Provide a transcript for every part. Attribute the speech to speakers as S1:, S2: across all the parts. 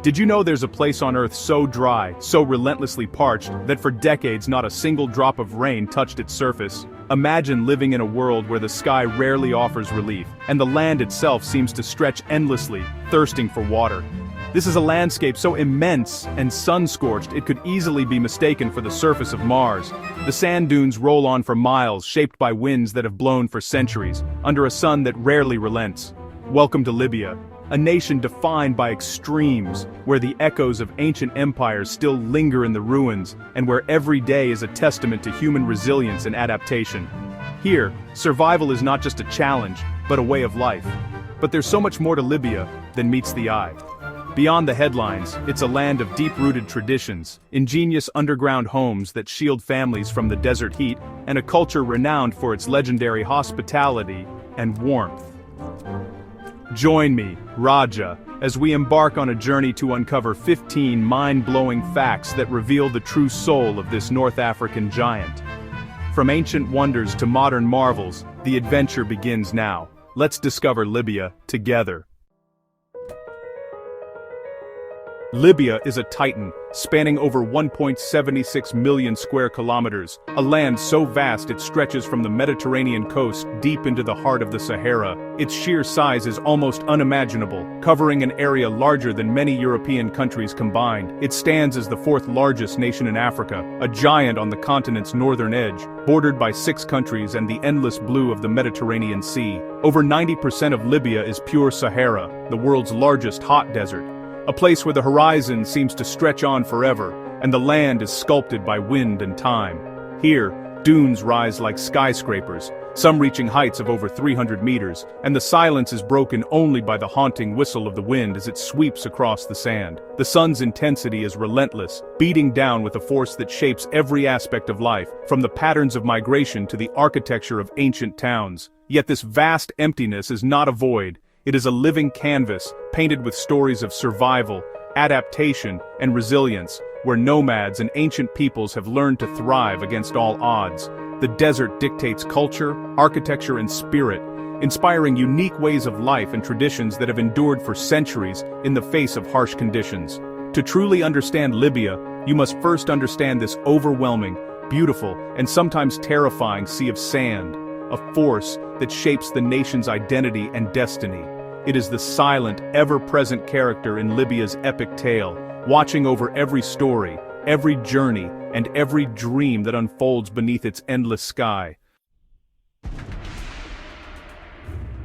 S1: Did you know there's a place on Earth so dry, so relentlessly parched, that for decades not a single drop of rain touched its surface? Imagine living in a world where the sky rarely offers relief, and the land itself seems to stretch endlessly, thirsting for water. This is a landscape so immense and sun-scorched it could easily be mistaken for the surface of Mars. The sand dunes roll on for miles, shaped by winds that have blown for centuries, under a sun that rarely relents. Welcome to Libya, a nation defined by extremes, where the echoes of ancient empires still linger in the ruins, and where every day is a testament to human resilience and adaptation. Here, survival is not just a challenge, but a way of life. But there's so much more to Libya than meets the eye. Beyond the headlines, it's a land of deep-rooted traditions, ingenious underground homes that shield families from the desert heat, and a culture renowned for its legendary hospitality and warmth. Join me, Raja, as we embark on a journey to uncover 15 mind-blowing facts that reveal the true soul of this North African giant. From ancient wonders to modern marvels, the adventure begins now. Let's discover Libya together. Libya is a titan, spanning over 1.76 million square kilometers, a land so vast it stretches from the Mediterranean coast deep into the heart of the Sahara. Its sheer size is almost unimaginable, covering an area larger than many European countries combined. It stands as the fourth largest nation in Africa, a giant on the continent's northern edge, bordered by 6 countries and the endless blue of the Mediterranean Sea. Over 90% of Libya is pure Sahara, the world's largest hot desert. A place where the horizon seems to stretch on forever, and the land is sculpted by wind and time. Here, dunes rise like skyscrapers, some reaching heights of over 300 meters, and the silence is broken only by the haunting whistle of the wind as it sweeps across the sand. The sun's intensity is relentless, beating down with a force that shapes every aspect of life, from the patterns of migration to the architecture of ancient towns. Yet this vast emptiness is not a void. It is a living canvas, painted with stories of survival, adaptation, and resilience, where nomads and ancient peoples have learned to thrive against all odds. The desert dictates culture, architecture, and spirit, inspiring unique ways of life and traditions that have endured for centuries in the face of harsh conditions. To truly understand Libya, you must first understand this overwhelming, beautiful, and sometimes terrifying sea of sand, a force that shapes the nation's identity and destiny. It is the silent, ever-present character in Libya's epic tale, watching over every story, every journey, and every dream that unfolds beneath its endless sky.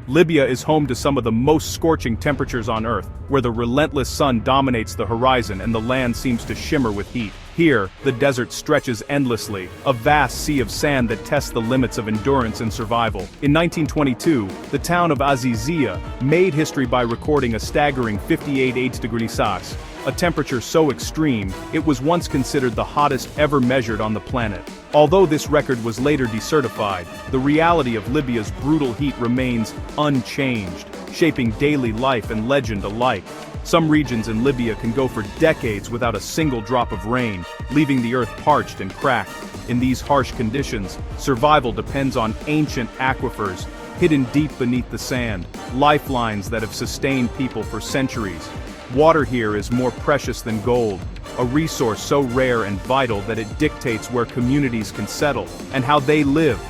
S1: Libya is home to some of the most scorching temperatures on Earth, where the relentless sun dominates the horizon and the land seems to shimmer with heat. Here, the desert stretches endlessly, a vast sea of sand that tests the limits of endurance and survival. In 1922, the town of Azizia made history by recording a staggering 58.8 degrees Celsius, a temperature so extreme, it was once considered the hottest ever measured on the planet. Although this record was later decertified, the reality of Libya's brutal heat remains unchanged, shaping daily life and legend alike. Some regions in Libya can go for decades without a single drop of rain, leaving the earth parched and cracked. In these harsh conditions, survival depends on ancient aquifers, hidden deep beneath the sand, lifelines that have sustained people for centuries. Water here is more precious than gold, a resource so rare and vital that it dictates where communities can settle and how they live.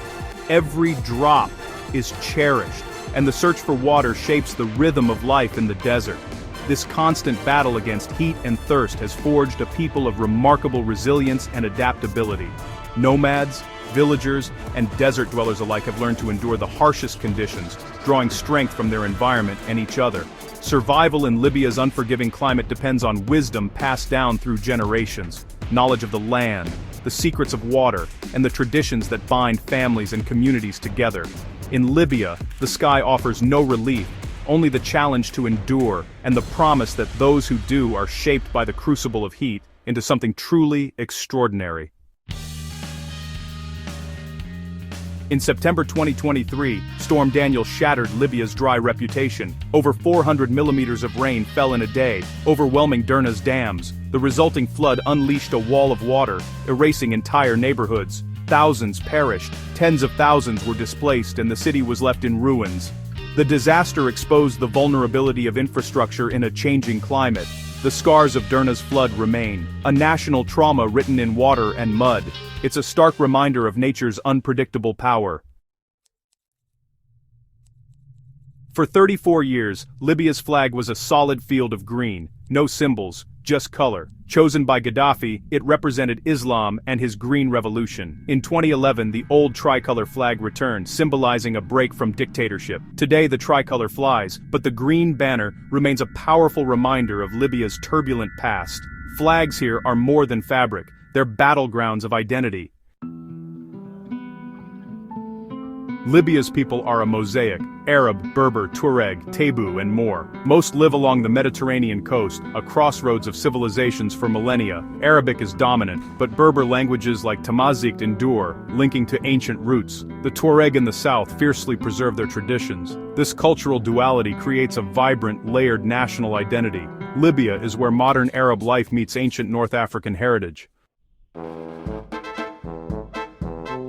S1: Every drop is cherished, and the search for water shapes the rhythm of life in the desert. This constant battle against heat and thirst has forged a people of remarkable resilience and adaptability. Nomads, villagers, and desert dwellers alike have learned to endure the harshest conditions, drawing strength from their environment and each other. Survival in Libya's unforgiving climate depends on wisdom passed down through generations, knowledge of the land, the secrets of water, and the traditions that bind families and communities together. In Libya, the sky offers no relief, only the challenge to endure, and the promise that those who do are shaped by the crucible of heat into something truly extraordinary. In September 2023, Storm Daniel shattered Libya's dry reputation. Over 400 millimeters of rain fell in a day, overwhelming Derna's dams. The resulting flood unleashed a wall of water, erasing entire neighborhoods. Thousands perished, tens of thousands were displaced, and the city was left in ruins. The disaster exposed the vulnerability of infrastructure in a changing climate. the scars of Derna's flood remain, a national trauma written in water and mud. It's a stark reminder of nature's unpredictable power. For 34 years, Libya's flag was a solid field of green, no symbols, just color. Chosen by Gaddafi, it represented Islam and his Green Revolution. In 2011, the old tricolor flag returned, symbolizing a break from dictatorship. Today the tricolor flies, but the green banner remains a powerful reminder of Libya's turbulent past. Flags here are more than fabric, they're battlegrounds of identity. Libya's people are a mosaic: Arab, Berber, Tuareg, Tebu, and more. Most live along the Mediterranean coast, a crossroads of civilizations for millennia. Arabic is dominant, but Berber languages like Tamazight endure, linking to ancient roots. The Tuareg in the south fiercely preserve their traditions. This cultural duality creates a vibrant, layered national identity. Libya is where modern Arab life meets ancient North African heritage.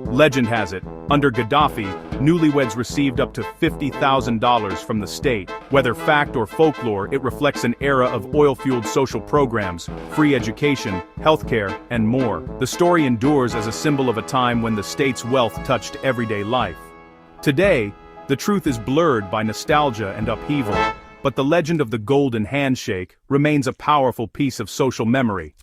S1: Legend has it, under Gaddafi, newlyweds received up to $50,000 from the state. Whether fact or folklore, it reflects an era of oil-fueled social programs, free education, healthcare, and more. The story endures as a symbol of a time when the state's wealth touched everyday life. Today, the truth is blurred by nostalgia and upheaval, but the legend of the golden handshake remains a powerful piece of social memory.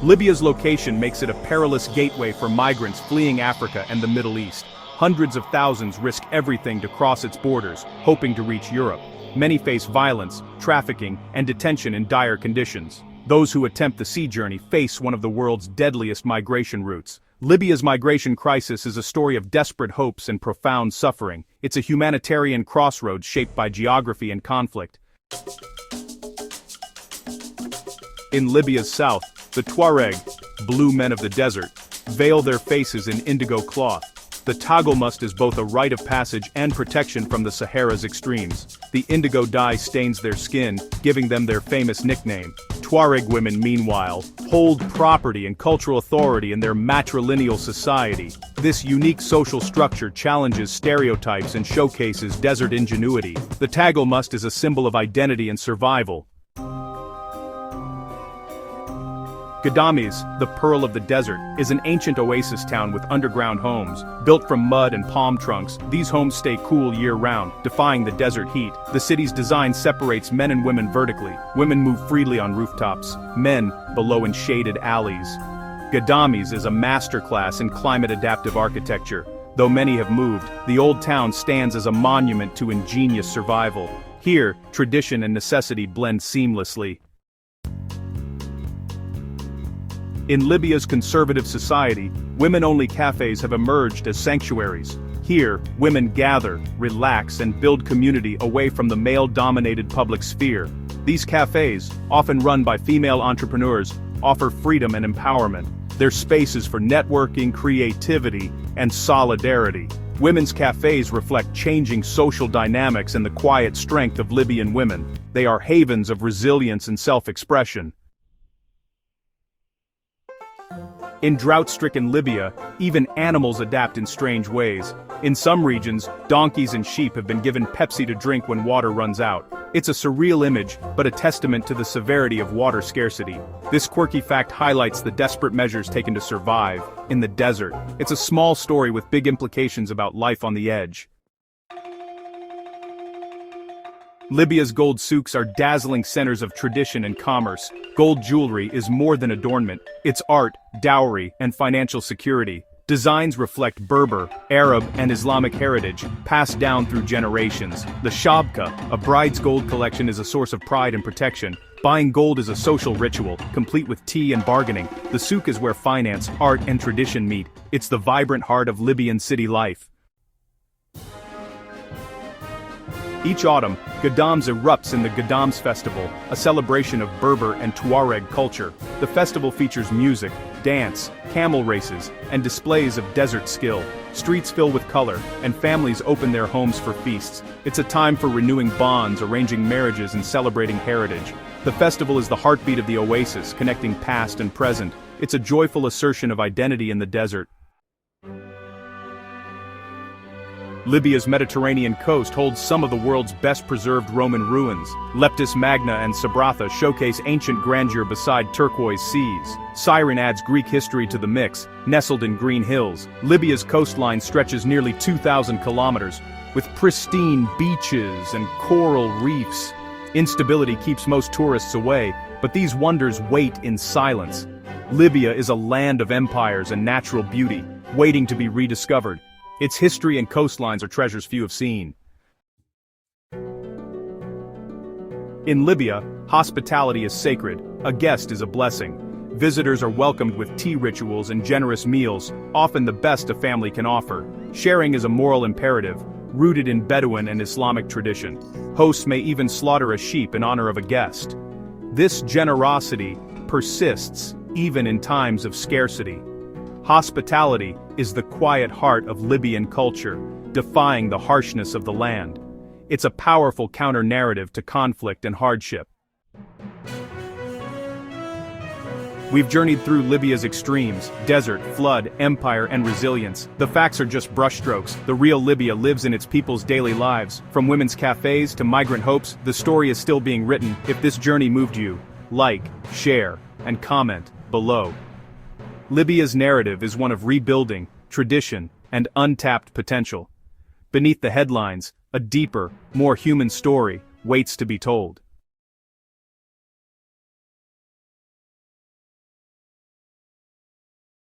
S1: Libya's location makes it a perilous gateway for migrants fleeing Africa and the Middle East. Hundreds of thousands risk everything to cross its borders, hoping to reach Europe. Many face violence, trafficking, and detention in dire conditions. Those who attempt the sea journey face one of the world's deadliest migration routes. Libya's migration crisis is a story of desperate hopes and profound suffering. It's a humanitarian crossroads shaped by geography and conflict. In Libya's south, the Tuareg, blue men of the desert, veil their faces in indigo cloth. The tagelmust is both a rite of passage and protection from the Sahara's extremes. The indigo dye stains their skin, giving them their famous nickname. Tuareg women, meanwhile, hold property and cultural authority in their matrilineal society. This unique social structure challenges stereotypes and showcases desert ingenuity. The tagelmust is a symbol of identity and survival. Ghadames, the Pearl of the Desert, is an ancient oasis town with underground homes. Built from mud and palm trunks, these homes stay cool year-round, defying the desert heat. The city's design separates men and women vertically. Women move freely on rooftops, men below in shaded alleys. Ghadames is a masterclass in climate-adaptive architecture. Though many have moved, the old town stands as a monument to ingenious survival. Here, tradition and necessity blend seamlessly. In Libya's conservative society, women-only cafes have emerged as sanctuaries. Here, women gather, relax, and build community away from the male-dominated public sphere. These cafes, often run by female entrepreneurs, offer freedom and empowerment. They're spaces for networking, creativity, and solidarity. Women's cafes reflect changing social dynamics and the quiet strength of Libyan women. They are havens of resilience and self-expression. In drought-stricken Libya, even animals adapt in strange ways. In some regions, donkeys and sheep have been given Pepsi to drink when water runs out. It's a surreal image, but a testament to the severity of water scarcity. This quirky fact highlights the desperate measures taken to survive in the desert. It's a small story with big implications about life on the edge. Libya's gold souks are dazzling centers of tradition and commerce. Gold jewelry is more than adornment. It's art, dowry, and financial security. Designs reflect Berber, Arab, and Islamic heritage, passed down through generations. The Shabka, a bride's gold collection, is a source of pride and protection. Buying gold is a social ritual, complete with tea and bargaining. The souk is where finance, art, and tradition meet. It's the vibrant heart of Libyan city life. Each autumn, Ghadames erupts in the Ghadames Festival, a celebration of Berber and Tuareg culture. The festival features music, dance, camel races, and displays of desert skill. Streets fill with color, and families open their homes for feasts. It's a time for renewing bonds, arranging marriages, and celebrating heritage. The festival is the heartbeat of the oasis, connecting past and present. It's a joyful assertion of identity in the desert. Libya's Mediterranean coast holds some of the world's best-preserved Roman ruins. Leptis Magna and Sabratha showcase ancient grandeur beside turquoise seas. Cyrene adds Greek history to the mix, nestled in green hills. Libya's coastline stretches nearly 2,000 kilometers, with pristine beaches and coral reefs. Instability keeps most tourists away, but these wonders wait in silence. Libya is a land of empires and natural beauty, waiting to be rediscovered. Its history and coastlines are treasures few have seen. In Libya, hospitality is sacred. A guest is a blessing. Visitors are welcomed with tea rituals and generous meals, often the best a family can offer. Sharing is a moral imperative, rooted in Bedouin and Islamic tradition. Hosts may even slaughter a sheep in honor of a guest. This generosity persists even in times of scarcity. Hospitality is the quiet heart of Libyan culture, defying the harshness of the land. It's a powerful counter-narrative to conflict and hardship. We've journeyed through Libya's extremes: desert, flood, empire, and resilience. The facts are just brushstrokes. The real Libya lives in its people's daily lives. From women's cafes to migrant hopes, the story is still being written. If this journey moved you, like, share, and comment below. Libya's narrative is one of rebuilding, tradition, and untapped potential. Beneath the headlines, a deeper, more human story waits to be told.